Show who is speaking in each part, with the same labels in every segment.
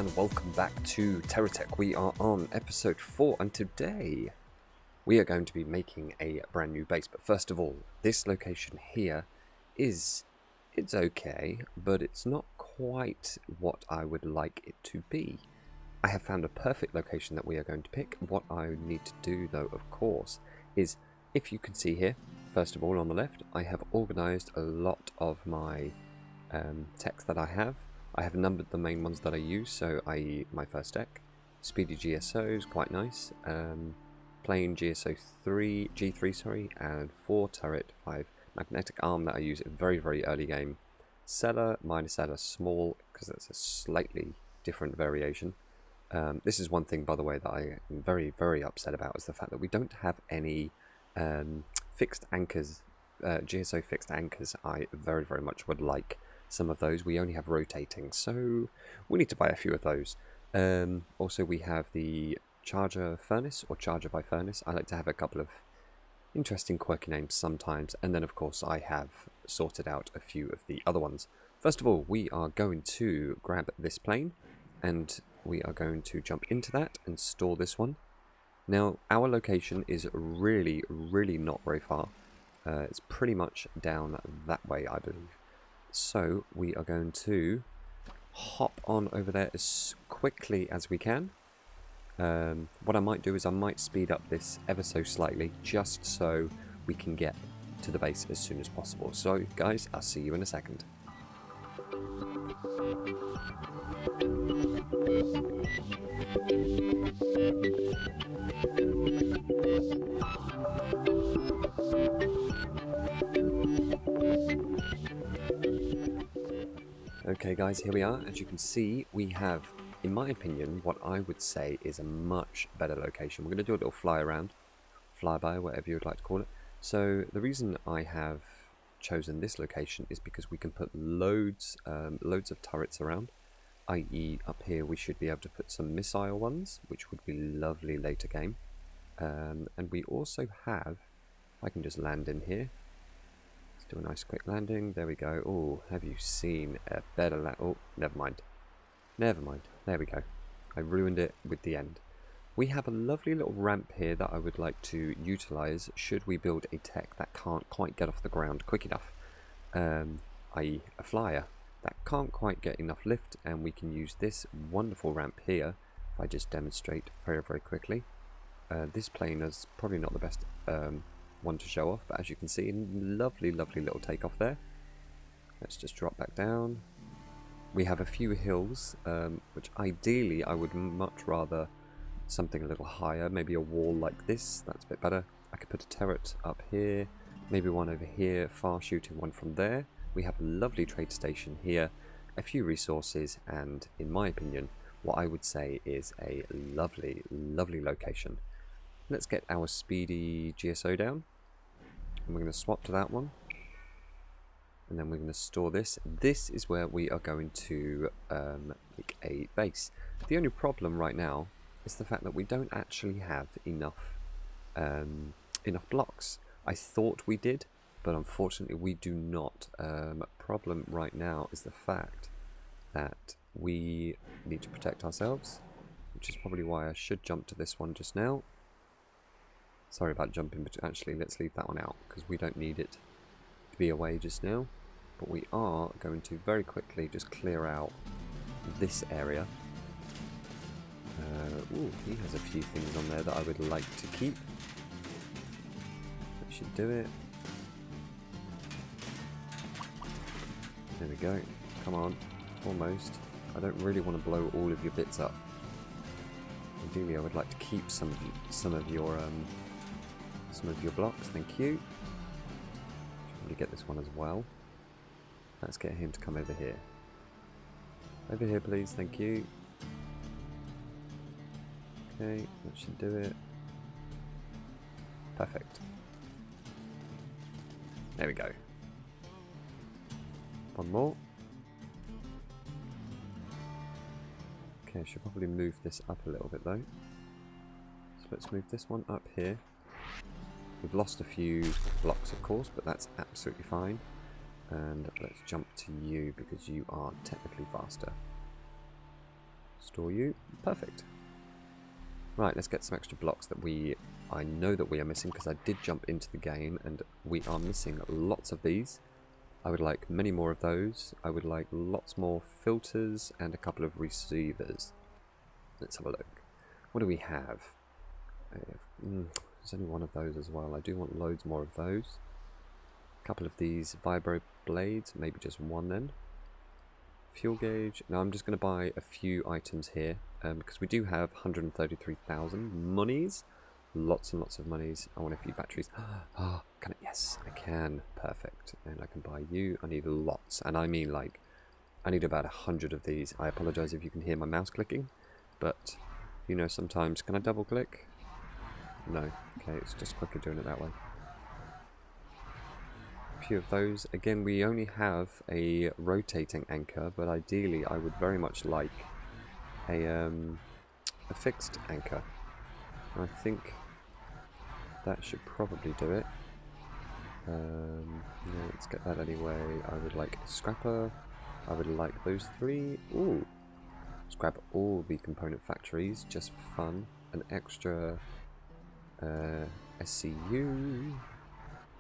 Speaker 1: and welcome back to TerraTech. We are on episode 4 and today we are going to be making a brand new base. But first of all, this location here it's okay, but it's not quite what I would like it to be. I have found a perfect location that we are going to pick. What I need to do though, of course, is, if you can see here, first of all on the left, I have organized a lot of my techs that I have. I have numbered the main ones that I use, so i.e. my first deck, Speedy GSO is quite nice, plain GSO 3, G3 sorry, and 4 turret, 5 magnetic arm that I use in very early game, Cellar, minor cellar, small, because that's a slightly different variation. This is one thing, by the way, that I am very upset about, is the fact that we don't have any fixed anchors, GSO fixed anchors. I very much would like some of those. We only have rotating, so we need to buy a few of those. Also, we have the charger furnace, or charger by furnace. I like to have a couple of interesting quirky names sometimes, and then of course I have sorted out a few of the other ones. First of all, we are going to grab this plane and we are going to jump into that and store this one. Now, our location is really not very far. It's pretty much down that way, I believe. So we are going to hop on over there as quickly as we can. What I might do is I might speed up this ever so slightly, just so we can get to the base as soon as possible. So guys, I'll see you in a second. Okay guys, here we are. As you can see, we have, in my opinion, what I would say is a much better location. We're going to do a little flyby, whatever you would like to call it. So the reason I have chosen this location is because we can put loads of turrets around, i.e. up here we should be able to put some missile ones, which would be lovely later game. And we also have, if I can just land in here, let's do a nice quick landing, there we go. Oh, have you seen a better land? Oh, never mind, there we go. I ruined it with the end. We have a lovely little ramp here that I would like to utilize should we build a tech that can't quite get off the ground quick enough, i.e. a flyer that can't quite get enough lift, and we can use this wonderful ramp here. If I just demonstrate very quickly, this plane is probably not the best one to show off, but as you can see, lovely little takeoff there. Let's just drop back down. We have a few hills, which ideally I would much rather something a little higher, maybe a wall like this, that's a bit better. I could put a turret up here, maybe one over here, far shooting one from there. We have a lovely trade station here, a few resources, and in my opinion, what I would say is a lovely location. Let's get our speedy GSO down, and we're going to swap to that one. And then we're going to store this. This is where we are going to make a base. The only problem right now is the fact that we don't actually have enough blocks. I thought we did, but unfortunately we do not. Problem right now is the fact that we need to protect ourselves, which is probably why I should jump to this one just now. Sorry about jumping, but actually let's leave that one out because we don't need it to be away just now. But we are going to very quickly just clear out this area. Ooh, he has a few things on there that I would like to keep. That should do it. There we go. Come on, almost. I don't really want to blow all of your bits up. Ideally, I would like to keep some of your blocks. Thank you. Should probably get this one as well. Let's get him to come over here. Over here, please. Thank you. Okay, that should do it. Perfect. There we go. One more. Okay, I should probably move this up a little bit though. So let's move this one up here. We've lost a few blocks, of course, but that's absolutely fine. And let's jump to you because you are technically faster. Store you. Perfect. Right, let's get some extra blocks that I know that we are missing, because I did jump into the game and we are missing lots of these. I would like many more of those. I would like lots more filters and a couple of receivers. Let's have a look. What do we have? There's only one of those as well. I do want loads more of those. A couple of these vibro blades, maybe just one then. Fuel gauge. Now I'm just going to buy a few items here because we do have 133,000 monies. Lots and lots of monies. I want a few batteries. Can I? Yes, I can. Perfect. And I can buy you. I need lots. And I mean, like, I need about 100 of these. I apologize if you can hear my mouse clicking. But, you know, sometimes... Can I double click? No. Okay, it's just quicker doing it that way. A few of those. Again, we only have a rotating anchor, but ideally I would very much like a fixed anchor. I think that should probably do it. Yeah, let's get that anyway. I would like a scrapper. I would like those three. Ooh. Let's grab all the component factories just for fun. An extra SCU.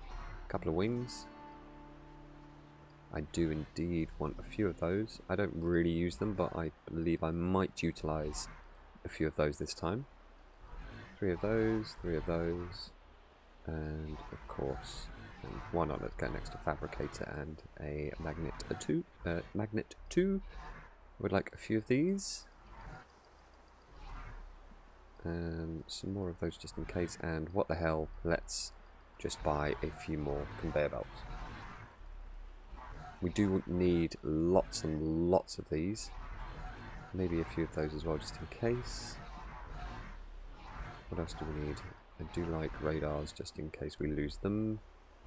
Speaker 1: A couple of wings. I do indeed want a few of those. I don't really use them, but I believe I might utilize a few of those this time. 3 of those, 3 of those, and of course, and why not, let's get an extra fabricator and a magnet 2. Magnet 2. I would like a few of these. And some more of those just in case, and what the hell, let's just buy a few more conveyor belts. We do need lots and lots of these. Maybe a few of those as well, just in case. What else do we need? I do like radars, just in case we lose them.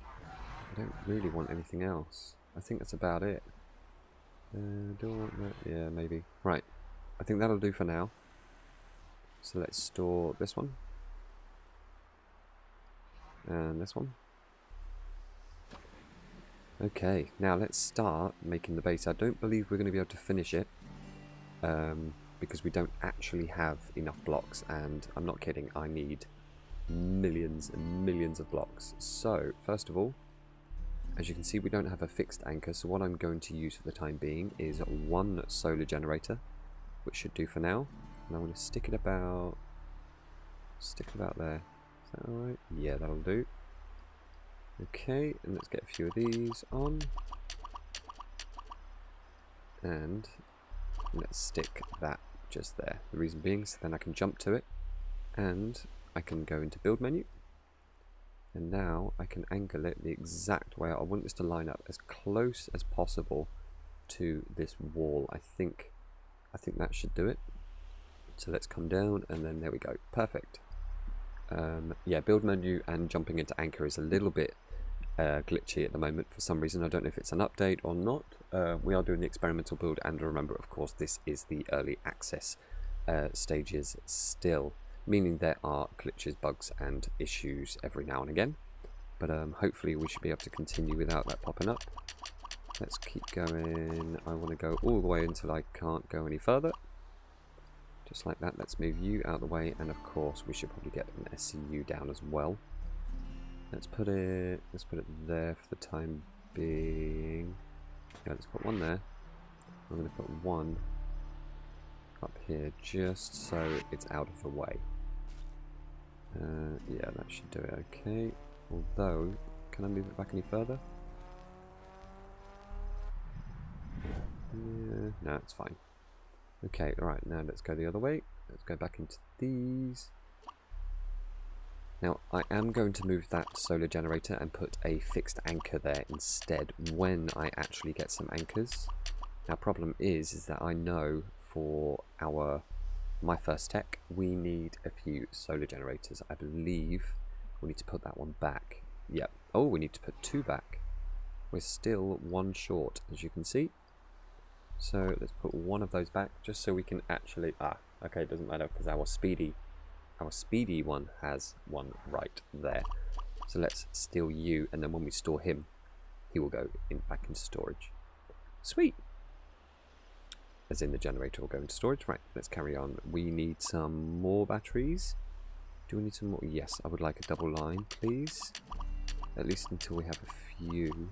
Speaker 1: I don't really want anything else. I think that's about it. Do I want that? Yeah, maybe. Right. I think that'll do for now. So let's store this one. And this one. Okay, now let's start making the base. I don't believe we're going to be able to finish it because we don't actually have enough blocks, and I'm not kidding, I need millions and millions of blocks. So, first of all, as you can see, we don't have a fixed anchor, so what I'm going to use for the time being is one solar generator, which should do for now. And I want to stick it about there. Is that alright? Yeah, that'll do. Okay, and let's get a few of these on. And let's stick that just there. The reason being, so then I can jump to it, and I can go into build menu. And now I can angle it the exact way. I want this to line up as close as possible to this wall. I think that should do it. So let's come down, and then there we go. Perfect. Yeah, build menu and jumping into anchor is a little bit glitchy at the moment for some reason. I don't know if it's an update or not. We are doing the experimental build, and remember, of course, this is the early access stages still, meaning there are glitches, bugs and issues every now and again, but hopefully we should be able to continue without that popping up. Let's keep going. I want to go all the way until I can't go any further. Just like that. Let's move you out of the way, and of course we should probably get an SCU down as well. Let's put it there for the time being. Yeah, let's put one there. I'm going to put one up here just so it's out of the way. Yeah, that should do it okay. Although, can I move it back any further? Yeah, no, it's fine. Okay, alright, now let's go the other way. Let's go back into these. Now, I am going to move that solar generator and put a fixed anchor there instead when I actually get some anchors. Now, problem is that I know for my first tech, we need a few solar generators. I believe we need to put that one back. Yep. Oh, we need to put 2 back. We're still 1 short, as you can see. So let's put 1 of those back, just so we can actually... okay, it doesn't matter, because our speedy one has 1 right there. So let's steal you, and then when we store him, he will go back into storage. Sweet! as in the generator will go into storage. Right, let's carry on. We need some more batteries. Do we need some more? Yes, I would like a double line, please. At least until we have a few.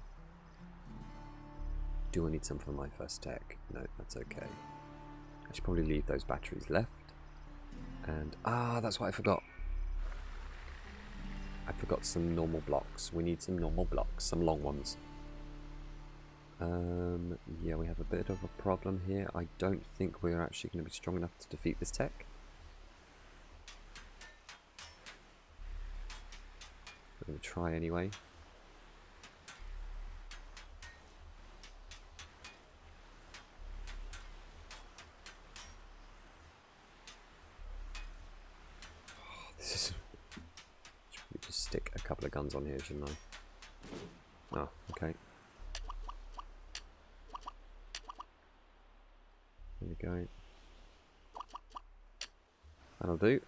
Speaker 1: Do I need some for my first tech? No, that's okay. I should probably leave those batteries left. And, that's what I forgot. I forgot some normal blocks. We need some normal blocks, some long ones. Yeah, we have a bit of a problem here. I don't think we're actually going to be strong enough to defeat this tech. We're going to try anyway. This is... Should we just stick a couple of guns on here, shouldn't I? Oh, okay. There we go. That'll do.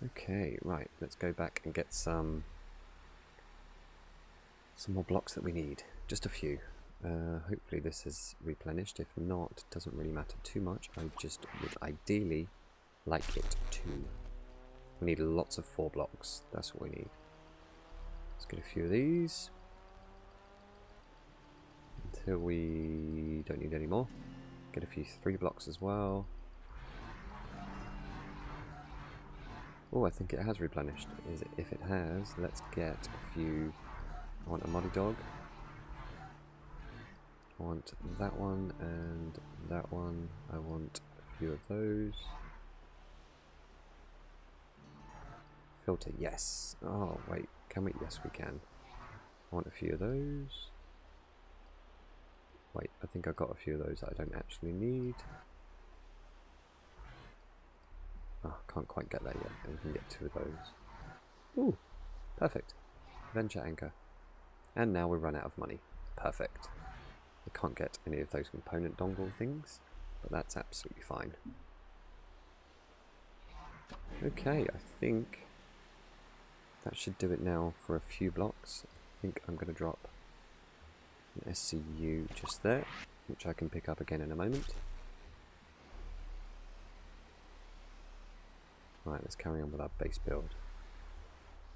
Speaker 1: Okay, right, let's go back and get some more blocks that we need. Just a few. Hopefully this is replenished. If not, it doesn't really matter too much. I just would ideally like it to. We need lots of 4 blocks. That's what we need. Let's get a few of these. Until we don't need any more. Get a few 3 blocks as well. Oh, I think it has replenished. If it has, let's get a few. I want a muddy dog. I want that one and that one. I want a few of those. Filter, yes. Oh, wait, can we? Yes, we can. I want a few of those. Wait, I think I got a few of those that I don't actually need. Oh, can't quite get there yet. We can get 2 of those. Ooh, perfect. Venture anchor. And now we run out of money. Perfect. I can't get any of those component dongle things, but that's absolutely fine. Okay, I think that should do it now for a few blocks. I think I'm going to drop an SCU just there, which I can pick up again in a moment. Right, let's carry on with our base build.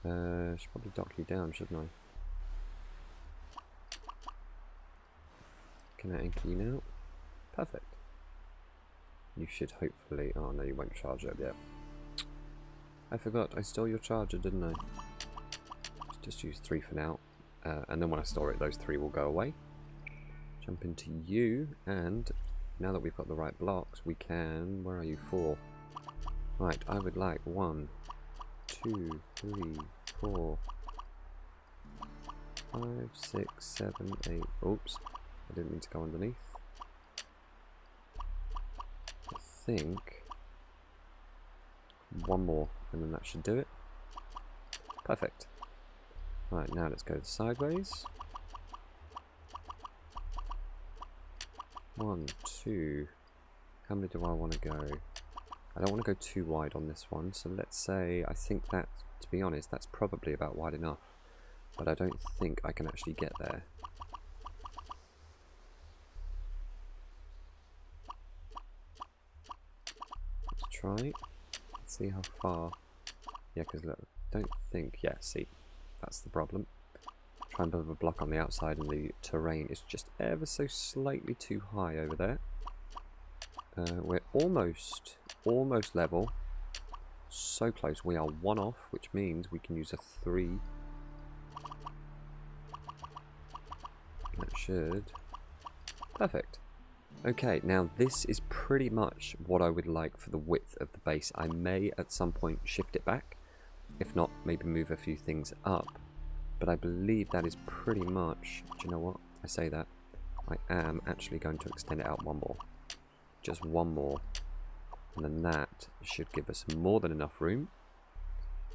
Speaker 1: Should probably dock you down, shouldn't I? Can I anchor you now? Perfect. You should hopefully... Oh no, you won't charge up yet. I forgot, I stole your charger, didn't I? Let's just use 3 for now. And then when I store it, those 3 will go away. Jump into you, and now that we've got the right blocks, we can... Where are you? 4. Right, I would like 1, 2, 3, 4, 5, 6, 7, 8. Oops, I didn't mean to go underneath. I think 1 more, and then that should do it. Perfect. Right, now let's go sideways. 1, 2. How many do I want to go? I don't want to go too wide on this one, so let's say, I think that, to be honest, that's probably about wide enough. But I don't think I can actually get there. Let's try. Let's see how far. Yeah, because look, don't think, yeah, see, that's the problem. Try and build a block on the outside and the terrain is just ever so slightly too high over there. We're almost level. So close. We are 1 off, which means we can use a 3. That should... Perfect. Okay, now this is pretty much what I would like for the width of the base. I may at some point shift it back. If not, maybe move a few things up. But I believe that is pretty much... Do you know what? I say that. I am actually going to extend it out 1 more. Just 1 more. And then that should give us more than enough room.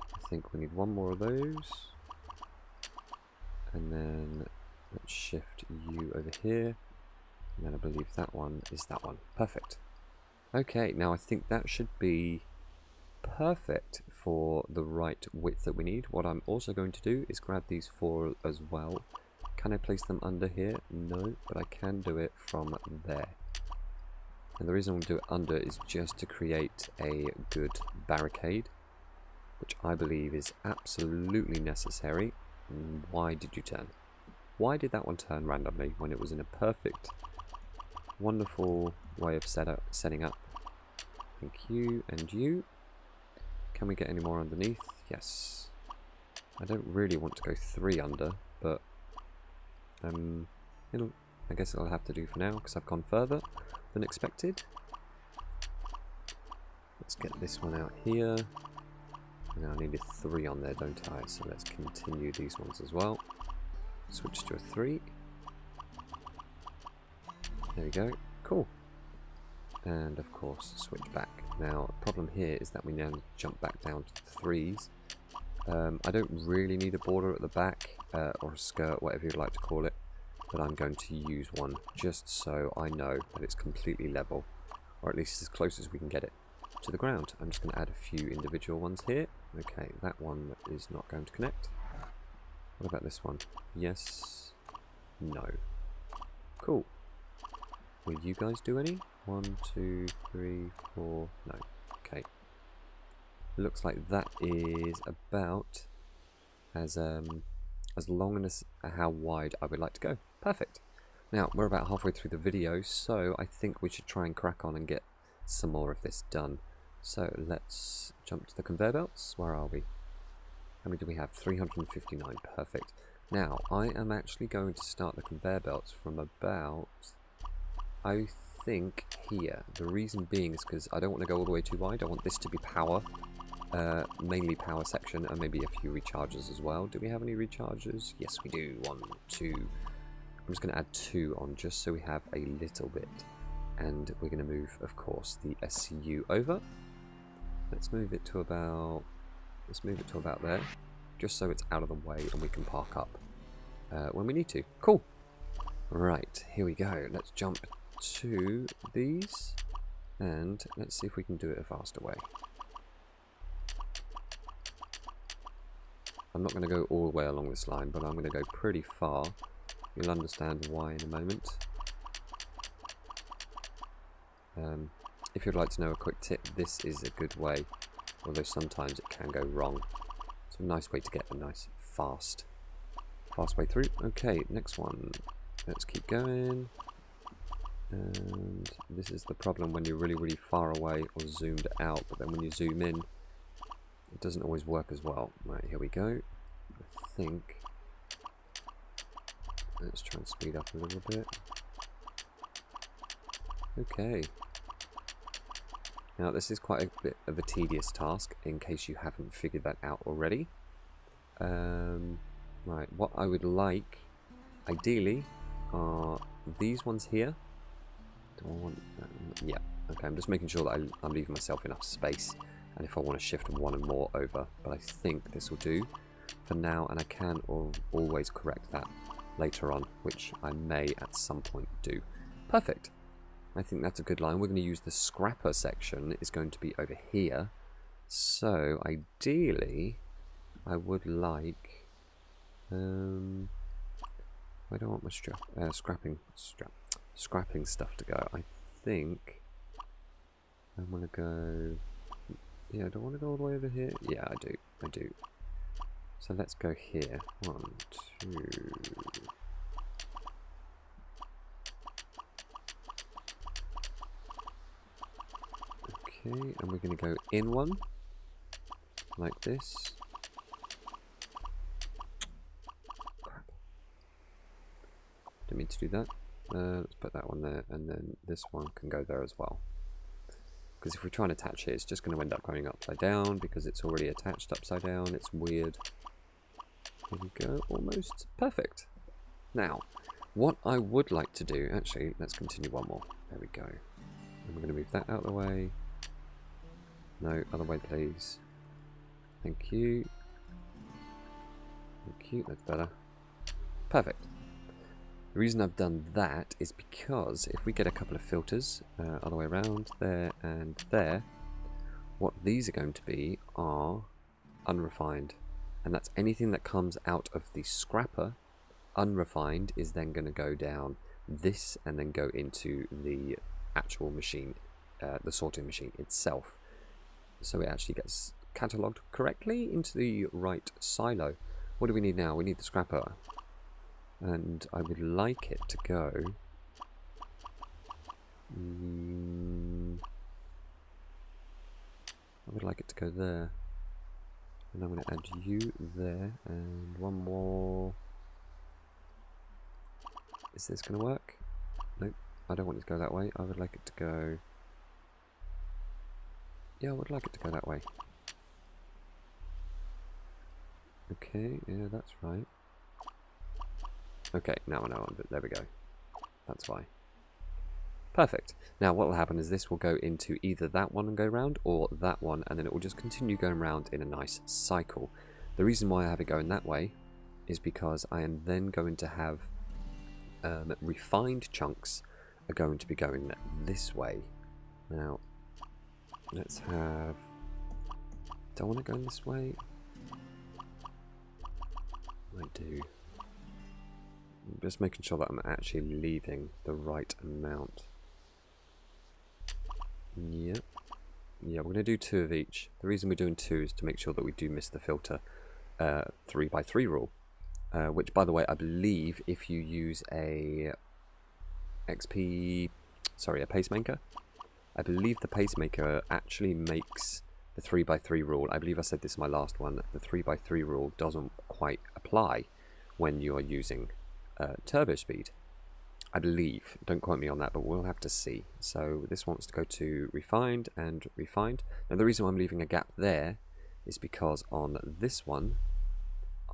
Speaker 1: I think we need 1 more of those. And then let's shift you over here. And then I believe that one is that one. Perfect. Okay, now I think that should be perfect for the right width that we need. What I'm also going to do is grab these 4 as well. Can I place them under here? No, but I can do it from there. And the reason I'm going to do it under is just to create a good barricade, which I believe is absolutely necessary. Why did you turn? Why did that one turn randomly when it was in a perfect, wonderful way of setting up? Thank you, and you. Can we get any more underneath? Yes. I don't really want to go 3 under, but I guess it'll have to do for now because I've gone further than expected. Let's get this one out here. Now I needed 3 on there, don't I? So let's continue these ones as well. Switch to a 3. There we go. Cool. And of course, switch back. Now, the problem here is that we now jump back down to the 3s. I don't really need a border at the back, or a skirt, whatever you'd like to call it, but I'm going to use one just so I know that it's completely level, or at least as close as we can get it to the ground. I'm just going to add a few individual ones here. Okay, that one is not going to connect. What about this one? Yes. No. Cool. Will you guys do any? 1, 2, 3, 4. No. Okay. Looks like that is about as long as how wide I would like to go. Perfect. Now we're about halfway through the video, so I think we should try and crack on and get some more of this done. So let's jump to the conveyor belts. Where are we? How many do we have? 359. Perfect. Now I am actually going to start the conveyor belts from about, I think, here. The reason being is because I don't want to go all the way too wide. I want this to be power, mainly power section, and maybe a few recharges as well. Do we have any recharges? Yes, we do. 1, 2. I'm just going to add 2 on just so we have a little bit. And we're going to move, of course, the SCU over. Let's move it to about there, just so it's out of the way and we can park up when we need to. Cool. Right, here we go. Let's jump to these, and let's see if we can do it a faster way. I'm not going to go all the way along this line, but I'm going to go pretty far. You'll understand why in a moment. If you'd like to know a quick tip, this is a good way, although sometimes it can go wrong. It's a nice way to get a nice fast way through. Okay, next one. Let's keep going. And this is the problem when you're really, really far away or zoomed out, but then when you zoom in, it doesn't always work as well. Right, here we go. I think. Let's try and speed up a little bit. Okay. Now this is quite a bit of a tedious task, in case you haven't figured that out already. Right, what I would like, ideally, are these ones here. Do I want yeah, okay, I'm just making sure that I'm leaving myself enough space, and if I want to shift one and more over, but I think this will do for now, and I can always correct that later on, which I may at some point do. Perfect. I think that's a good line. We're going to use the scrapper section. It's going to be over here. So ideally, I would like. Where do I want my scrapping stuff to go? I think I'm going to go. Yeah, do I want to go all the way over here? Yeah, I do. I do. So let's go here. 1, 2. Okay, and we're going to go in one, like this. Crap. Didn't mean to do that. Let's put that one there, and then this one can go there as well. Because if we try and attach it, it's just going to end up going upside down, because it's already attached upside down. It's weird. Here we go, almost perfect. Now, what I would like to do, actually, let's continue one more. There we go. And we're going to move that out of the way. No, other way please. Thank you. Thank you, that's better. Perfect. The reason I've done that is because if we get a couple of filters other way around, there and there, what these are going to be are unrefined. And that's anything that comes out of the scrapper unrefined is then going to go down this and then go into the actual machine, the sorting machine itself. So it actually gets catalogued correctly into the right silo. What do we need now? We need the scrapper. And I would like it to go... I would like it to go there. And I'm going to add you there, and one more. Is this going to work? Nope, I don't want it to go that way. I would like it to go... Yeah, I would like it to go that way. Okay, yeah, that's right. Okay, now I know, but there we go. That's why. Perfect. Now what will happen is this will go into either that one and go round, or that one, and then it will just continue going round in a nice cycle. The reason why I have it going that way is because I am then going to have refined chunks are going to be going this way. Now, let's have... Do I want to go this way? I do. I'm just making sure that I'm actually leaving the right amount. Yep. Yeah, we're going to do 2 of each. The reason we're doing 2 is to make sure that we do miss the filter 3x3 rule. Which, by the way, I believe if you use a pacemaker, I believe the pacemaker actually makes the 3x3 rule. I believe I said this in my last one. The 3x3 rule doesn't quite apply when you are using turbo speed. I believe. Don't quote me on that, but we'll have to see. So this wants to go to refined and refined. Now the reason why I'm leaving a gap there is because on this one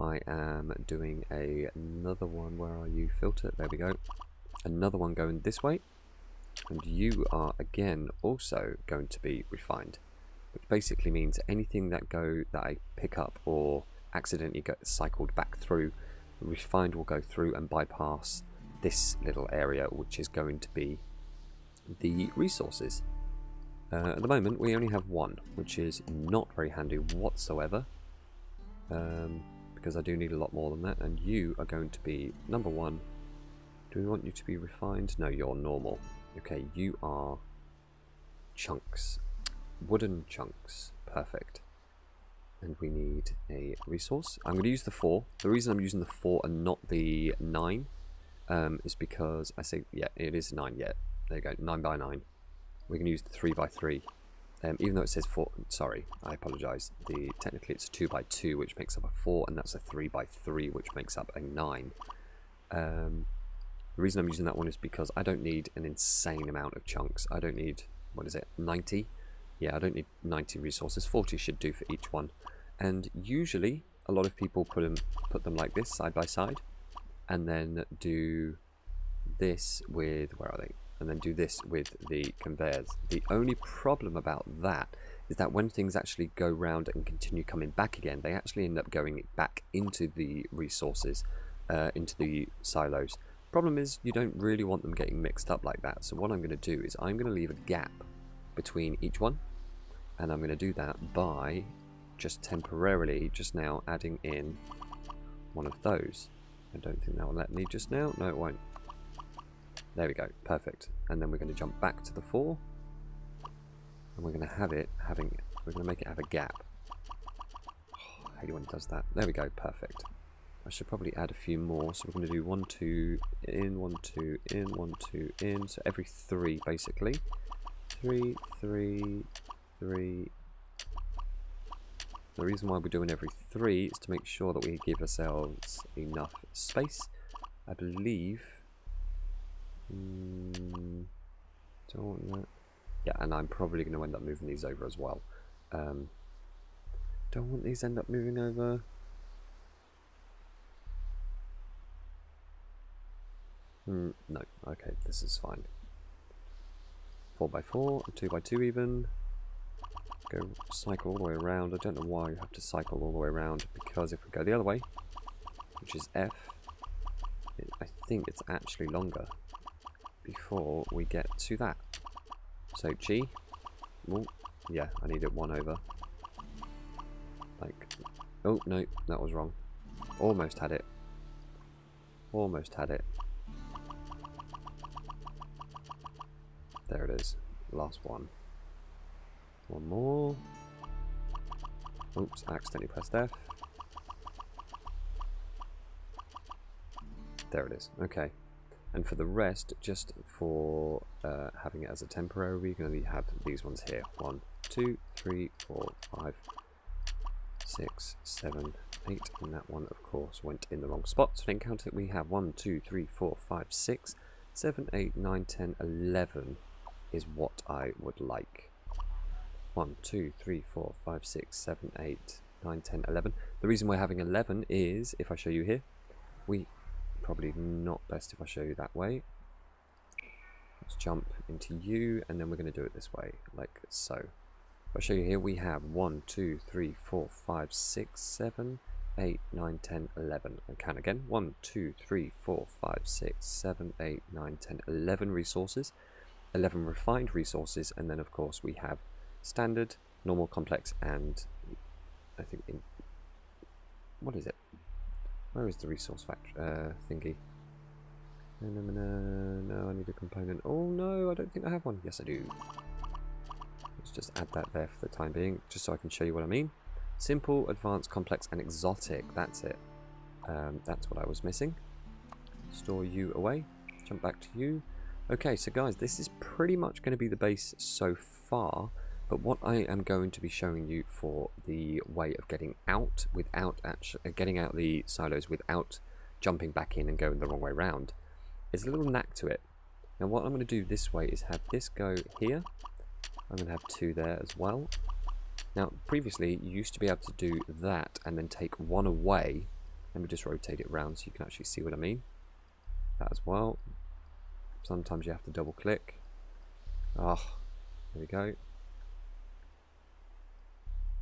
Speaker 1: I am doing another one. Where are you? Filter. There we go. Another one going this way, and you are again also going to be refined, which basically means anything that I pick up or accidentally get cycled back through, refined will go through and bypass this little area, which is going to be the resources. At the moment we only have one, which is not very handy whatsoever, because I do need a lot more than that. And you are going to be number 1. Do we want you to be refined? No, you're normal. Okay, you are chunks, wooden chunks. Perfect. And we need a resource. I'm going to use the 4. The reason I'm using the 4 and not the 9 is because I say, yeah, it is 9 yet. There you go, 9x9. We can use the 3x3. Even though it says 4, sorry, I apologise. Technically it's 2x2, which makes up a 4, and that's a 3x3, which makes up a 9. The reason I'm using that one is because I don't need an insane amount of chunks. I don't need, what is it, 90? Yeah, I don't need 90 resources. 40 should do for each one. And usually, a lot of people put them like this, side by side, and then do this with, where are they? And then do this with the conveyors. The only problem about that is that when things actually go round and continue coming back again, they actually end up going back into the resources, into the silos. Problem is, you don't really want them getting mixed up like that. So what I'm going to do is I'm going to leave a gap between each one, and I'm going to do that by just temporarily just now adding in one of those. I don't think that will let me just now. No, it won't. There we go. Perfect. And then we're going to jump back to the 4, and we're going to have it we're going to make it have a gap. Oh, I hate when it does that. There we go. Perfect. I should probably add a few more. So we're going to do 1, 2 in, 1, 2 in, 1, 2 in. So every 3 basically. 3, 3, 3. The reason why we're doing every 3 is to make sure that we give ourselves enough space. I believe. Don't want that. Yeah, and I'm probably going to end up moving these over as well. Don't want these end up moving over. No, okay, this is fine. 4x4, 2x2 even. Go cycle all the way around. I don't know why you have to cycle all the way around, because if we go the other way, which is F, I think it's actually longer before we get to that. So G, well, yeah, I need it 1 over. Like, oh no, that was wrong. Almost had it. Almost had it. There it is. Last one. One more. Oops, I accidentally pressed F. There it is. Okay. And for the rest, just for having it as a temporary, we're going to have these ones here. 1, 2, 3, 4, 5, 6, 7, 8. And that one, of course, went in the wrong spot. So I didn't count it. We have 1, 2, 3, 4, 5, 6, 7, 8, 9, 10, 11 is what I would like. 1, 2, 3, 4, 5, 6, 7, 8, 9, 10, 11. The reason we're having 11 is, if I show you here, probably not best if I show you that way. Let's jump into you, and then we're going to do it this way, like so. If I show you here, we have 1, 2, 3, 4, 5, 6, 7, 8, 9, 10, 11. And count again. 1, 2, 3, 4, 5, 6, 7, 8, 9, 10, 11 resources. 11 refined resources, and then of course we have standard, normal, complex, and I think what is it? Where is the resource factor thingy? No, I need a component. Oh no, I don't think I have one. Yes, I do. Let's just add that there for the time being, just so I can show you what I mean. Simple, advanced, complex, and exotic. That's it. That's what I was missing. Store you away. Jump back to you. Okay, so guys, this is pretty much going to be the base so far. But what I am going to be showing you for the way of getting out without getting out the silos without jumping back in and going the wrong way round is a little knack to it. Now what I'm going to do this way is have this go here. I'm going to have 2 there as well. Now previously you used to be able to do that and then take one away. Let me just rotate it round so you can actually see what I mean. That as well. Sometimes you have to double click. There we go.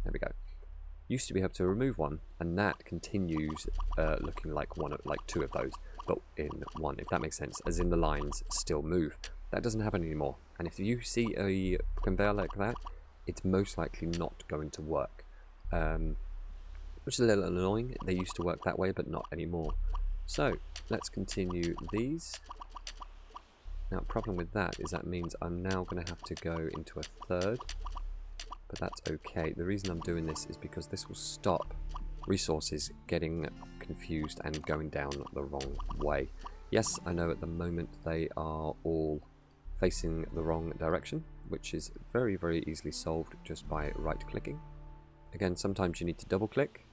Speaker 1: There we go. Used to be able to remove one, and that continues looking like 2 of those, but in one, if that makes sense, as in the lines still move. That doesn't happen anymore. And if you see a conveyor like that, it's most likely not going to work, which is a little annoying. They used to work that way, but not anymore. So let's continue these. Now, problem with that is that means I'm now going to have to go into a third. But that's okay. The reason I'm doing this is because this will stop resources getting confused and going down the wrong way. Yes, I know at the moment they are all facing the wrong direction, which is very, very easily solved just by right-clicking. Again, sometimes you need to double-click,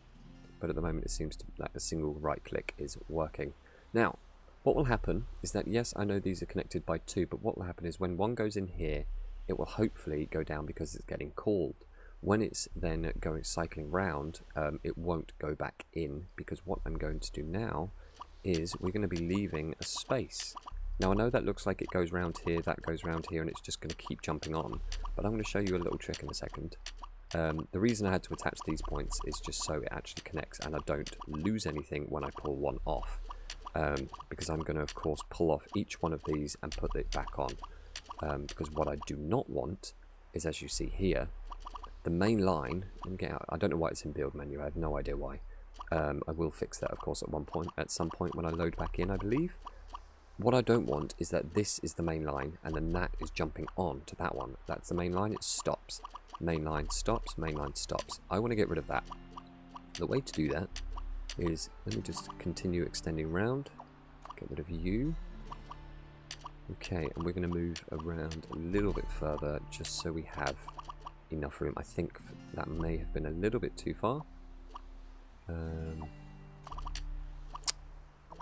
Speaker 1: but at the moment it seems that a single right-click is working. Now, what will happen is that, yes, I know these are connected by 2, but what will happen is when one goes in here, it will hopefully go down because it's getting called. When it's then cycling round, it won't go back in, because what I'm going to do now is we're going to be leaving a space. Now I know that looks like it goes round here, that goes round here, and it's just going to keep jumping on, but I'm going to show you a little trick in a second. The reason I had to attach these points is just so it actually connects and I don't lose anything when I pull one off, because I'm going to of course pull off each one of these and put it back on. Because what I do not want is, as you see here, the main line. Let me get out. I don't know why it's in build menu. I have no idea why. I will fix that, of course, at some point when I load back in, I believe. What I don't want is that this is the main line, and then that is jumping on to that one. That's the main line. It stops. Main line stops. Main line stops. I want to get rid of that. The way to do that is, let me just continue extending around. Get rid of you. Okay, and we're going to move around a little bit further just so we have enough room. I think that may have been a little bit too far.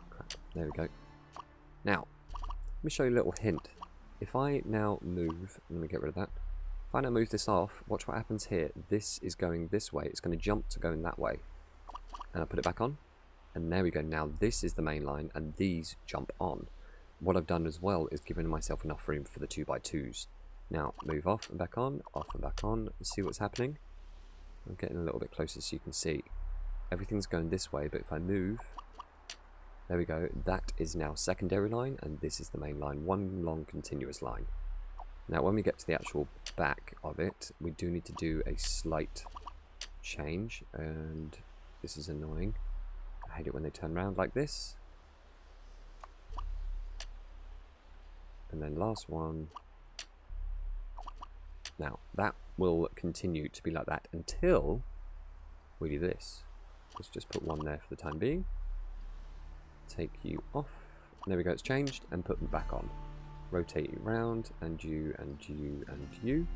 Speaker 1: Crap, there we go. Now, let me show you a little hint. If I now move, let me get rid of that. If I now move this off, watch what happens here. This is going this way. It's going to jump to going that way. And I put it back on. And there we go. Now this is the main line, and these jump on. What I've done as well is given myself enough room for the 2x2s. Now, move off and back on, and see what's happening. I'm getting a little bit closer so you can see. Everything's going this way, but if I move, there we go. That is now secondary line, and this is the main line. One long continuous line. Now, when we get to the actual back of it, we do need to do a slight change, and this is annoying. I hate it when they turn around like this. and then last one. Now, that will continue to be like that until we do this. Let's just put one there for the time being. Take you off. There we go, it's changed, and put them back on. Rotate you round, and you, and you, and you.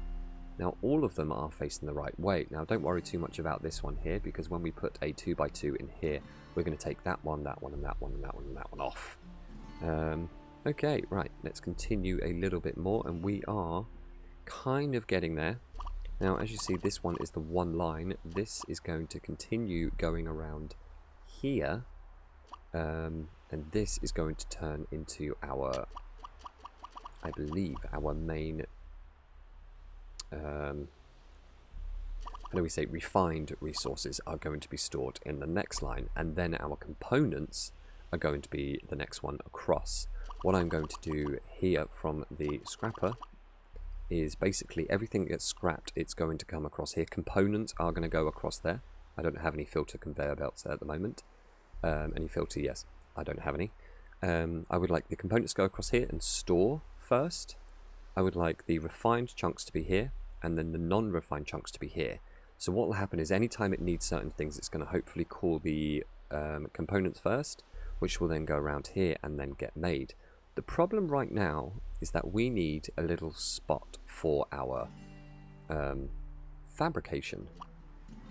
Speaker 1: Now, all of them are facing the right way. Now, don't worry too much about this one here, because when we put a 2x2 in here, we're going to take that one, and that one, and that one, and that one, and that one off. Okay, right, let's continue a little bit more, and we are kind of getting there. Now, as you see, this one is the one line. This is going to continue going around here, and this is going to turn into our, I believe, our main, how do we say, refined resources are going to be stored in the next line, and then our components are going to be the next one across. What I'm going to do here from the scrapper is basically everything gets scrapped, it's going to come across here. Components are going to go across there. I don't have any filter conveyor belts there at the moment. Any filter, yes, I don't have any. I would like the components to go across here and store first. I would like the refined chunks to be here, and then the non-refined chunks to be here. So what will happen is anytime it needs certain things, it's going to hopefully call the components first, which will then go around here and then get made. The problem right now is that we need a little spot for our fabrication.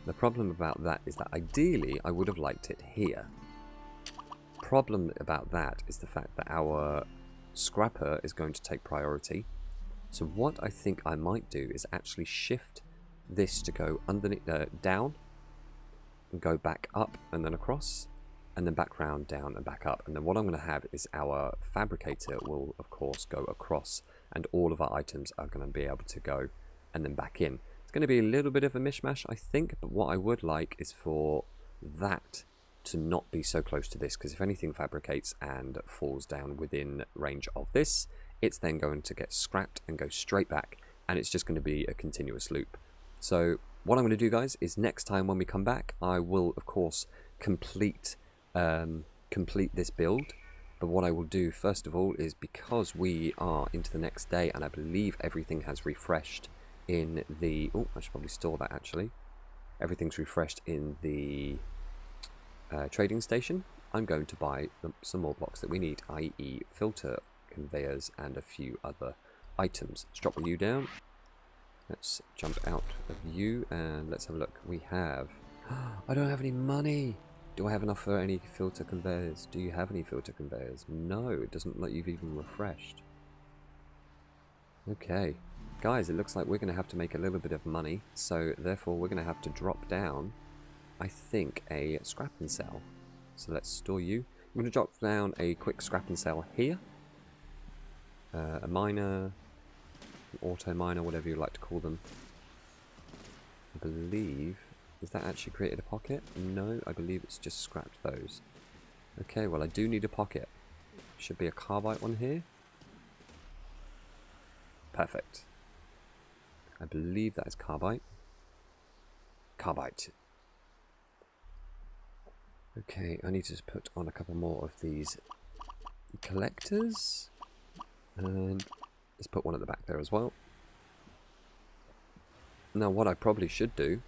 Speaker 1: The problem about that is that ideally I would have liked it here. Problem about that is the fact that our scrapper is going to take priority. So what I think I might do is actually shift this to go underneath, down, and go back up and then across, and then back round, down and back up. And then what I'm going to have is our fabricator will of course go across, and all of our items are going to be able to go and then back in. It's going to be a little bit of a mishmash, I think, but what I would like is for that to not be so close to this, because if anything fabricates and falls down within range of this, it's then going to get scrapped and go straight back, and it's just going to be a continuous loop. So what I'm going to do, guys, is next time when we come back, I will of course complete this build. But what I will do first of all is, because we are into the next day and I believe everything has refreshed in the, oh, I should probably store that actually. Everything's refreshed in the trading station. I'm going to buy some more blocks that we need, i.e. filter conveyors and a few other items. Let's drop you down. Let's jump out of you and let's have a look. We have, I don't have any money. Do I have enough for any filter conveyors? Do you have any filter conveyors? No, it doesn't look like you've even refreshed. Okay, guys, it looks like we're going to have to make a little bit of money, so therefore we're going to have to drop down, I think, a scrap and sell. So let's store you. I'm going to drop down a quick scrap and sell here. A miner, an auto miner, whatever you like to call them. I believe... Is that actually created a pocket? No, I believe it's just scrapped those. Okay, well I do need a pocket. Should be a carbide one here. Perfect. I believe that is carbide. Carbide. Okay, I need to just put on a couple more of these collectors. And let's put one at the back there as well. Now what I probably should do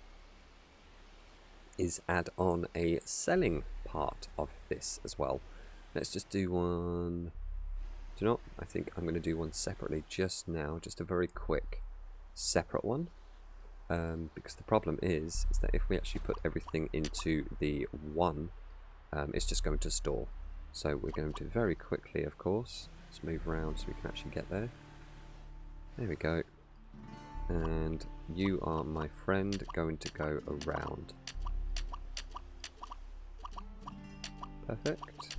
Speaker 1: is add on a selling part of this as well. Let's just do one. Do you know what? I think I'm going to do one separately just now, just a very quick separate one, because the problem is that if we actually put everything into the one, it's just going to store. So we're going to very quickly, of course, let's move around so we can actually get there. There we go. And you are, my friend, going to go around. Perfect.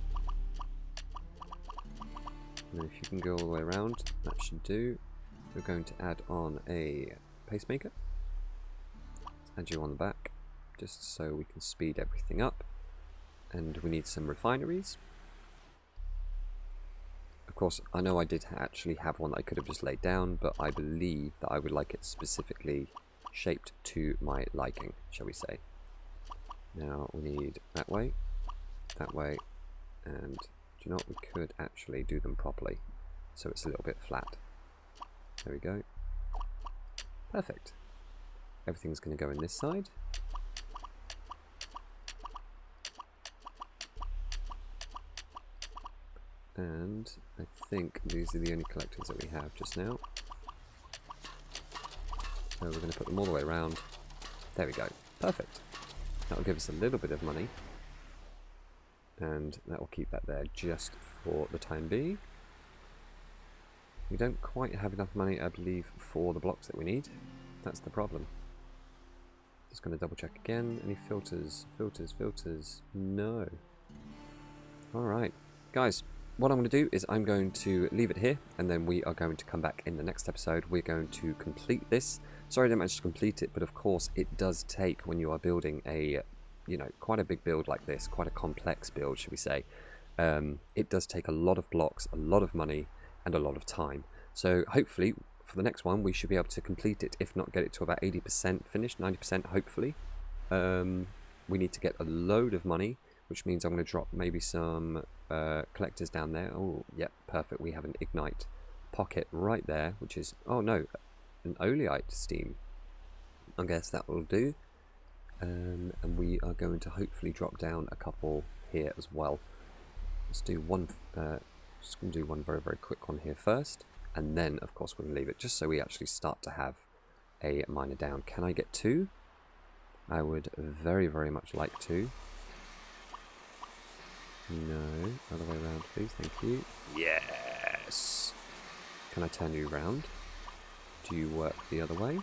Speaker 1: And if you can go all the way around, that should do. We're going to add on a pacemaker. Let's add you on the back, just so we can speed everything up. And we need some refineries. Of course, I know I did actually have one that I could have just laid down, but I believe that I would like it specifically shaped to my liking, shall we say. Now we need that way, and do you know what, we could actually do them properly. so it's a little bit flat. There we go. Perfect. Everything's going to go in this side. And I think these are the only collectors that we have just now. So we're going to put them all the way around. There we go. Perfect. That'll give us a little bit of money. And that will keep that there just for the time being. We don't quite have enough money, I believe, for the blocks that we need. That's the problem. Just going to double check again. Any filters? Filters, filters. No. Alright. Guys, what I'm going to do is I'm going to leave it here, and then we are going to come back in the next episode. We're going to complete this. Sorry I didn't manage to complete it, but of course it does take, when you are building a, you know, quite a big build like this, quite a complex build, should we say, it does take a lot of blocks, a lot of money, and a lot of time. So hopefully for the next one we should be able to complete it, if not get it to about 80% finished, 90% hopefully. We need to get a load of money, which means I'm going to drop maybe some collectors down there. Oh, yep, perfect. We have an ignite pocket right there, which is, oh no, an oleite steam. I guess that will do. And we are going to hopefully drop down a couple here as well. Let's do one, just going to do one very, very quick one here first. And then, of course, we're going to leave it just so we actually start to have a miner down. Can I get 2? I would very, very much like to. No, other way around, please. Thank you. Yes! Can I turn you around? Do you work the other way?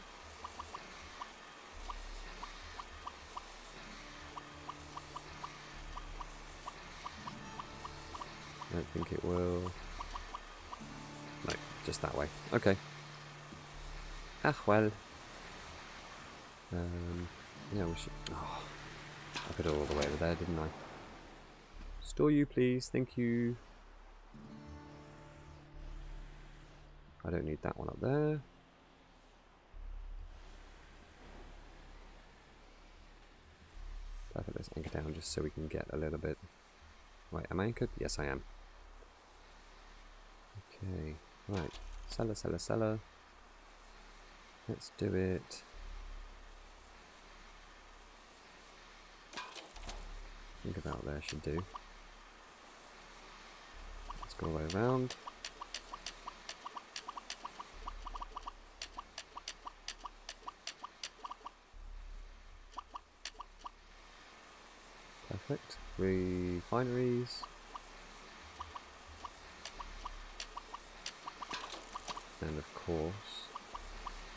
Speaker 1: I don't think it will. No, just that way. Okay. Ah, well. Yeah, we should... Oh, I put it all the way over there, didn't I? Store you, please. Thank you. I don't need that one up there. Perfect. Let's anchor down just so we can get a little bit... Wait, am I anchored? Yes, I am. Okay. Right. Seller, seller, seller. Let's do it. I think about there should do. Let's go all the way around. Perfect. Refineries. And of course,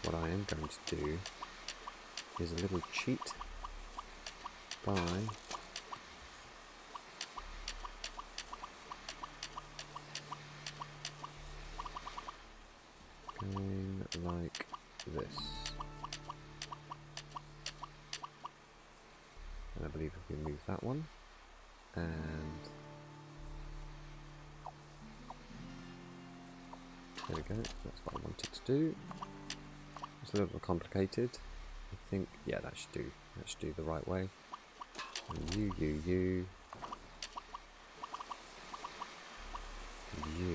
Speaker 1: what I am going to do is a little cheat by going like this. And I believe if we move that one, and there we go, that's what I wanted to do. It's a little complicated. I think, yeah, that should do the right way. And you,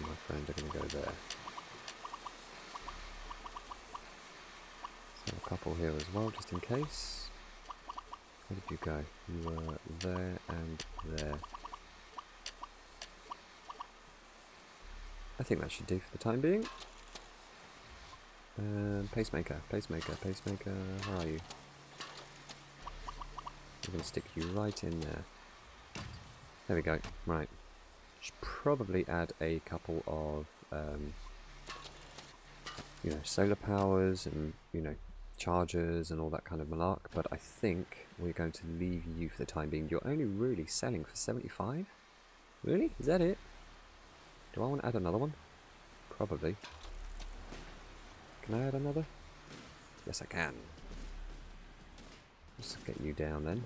Speaker 1: my friend, are going to go there. So a couple here as well, just in case. Where did you go? You were there and there. I think that should do for the time being. Pacemaker, pacemaker, pacemaker, where are you? I'm going to stick you right in there. There we go. Right. Should probably add a couple of, you know, solar powers and, you know, chargers and all that kind of malark, but I think we're going to leave you for the time being. You're only really selling for 75? Really? Is that it? Do I want to add another one? Probably. Can I add another? Yes, I can. Let's get you down then.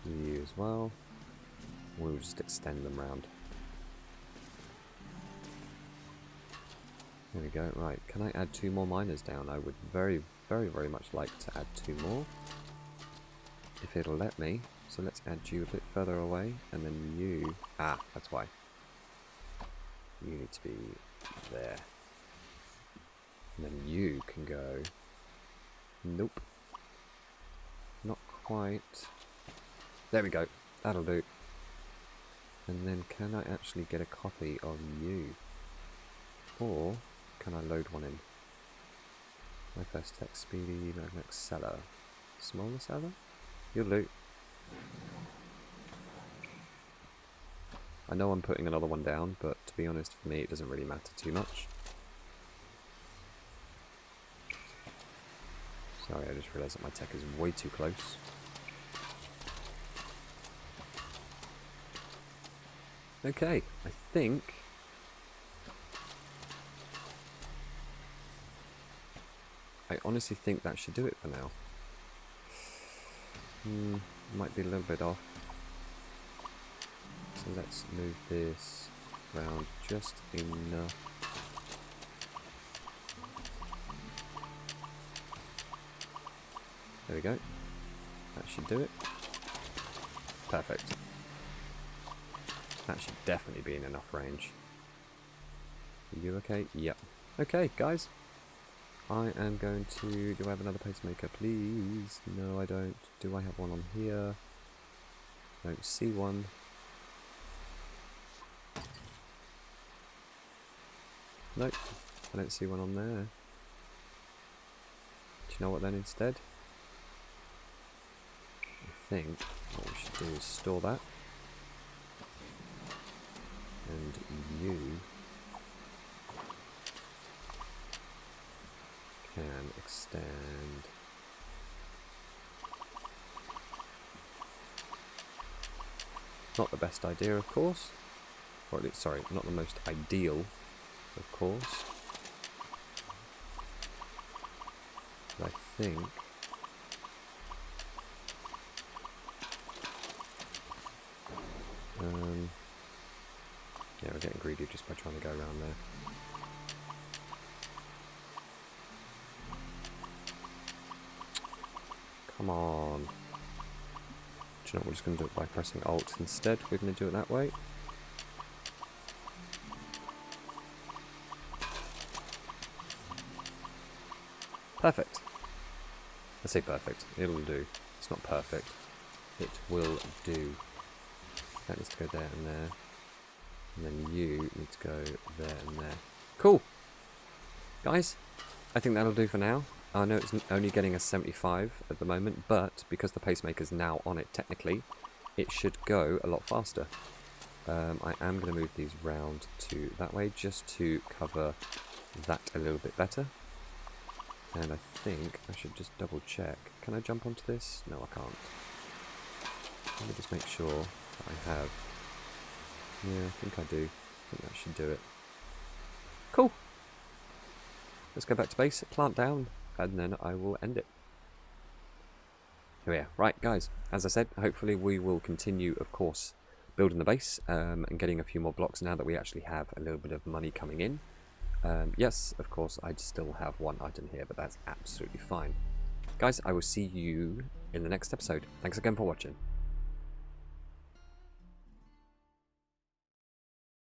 Speaker 1: You as well. We'll just extend them round. There we go. Right, can I add 2 more miners down? I would very, very, very much like to add 2 more. If it'll let me. So let's add you a bit further away, and then you... Ah, that's why. You need to be there. And then you can go... Nope. Not quite. There we go. That'll do. And then can I actually get a copy of you? Or can I load one in? My first tech speedy, magnetic seller. Smaller seller? You'll loot. I know I'm putting another one down, but to be honest, for me it doesn't really matter too much. Sorry, I just realised that my tech is way too close. Okay, I think... I honestly think that should do it for now. Might be a little bit off. So let's move this around just enough. There we go. That should do it. Perfect. That should definitely be in enough range. Are you okay? Yep. Okay, guys. I am going to... Do I have another pacemaker, please? No, I don't. Do I have one on here? I don't see one. Nope. I don't see one on there. Do you know what then instead? I think what we should do is store that. And you can extend not the best idea, of course, or at least, sorry, not the most ideal, of course, but I think yeah, we're getting greedy just by trying to go around there. Come on. Do you know what, we're just going to do it by pressing Alt instead. We're going to do it that way. Perfect. I say perfect. It'll do. It's not perfect. It will do. That needs to go there and there. And then you need to go there and there. Cool! Guys, I think that'll do for now. I know it's only getting a 75 at the moment, but because the pacemaker's now on it technically, it should go a lot faster. I am going to move these round to that way just to cover that a little bit better. And I think I should just double check. Can I jump onto this? No, I can't. Let me just make sure that I have... Yeah, I think I do. I think that should do it. Cool! Let's go back to base, plant down, and then I will end it. Here we are. Right, guys, as I said, hopefully we will continue, of course, building the base and getting a few more blocks now that we actually have a little bit of money coming in. Yes, of course, I still have one item here, but that's absolutely fine. Guys, I will see you in the next episode. Thanks again for watching.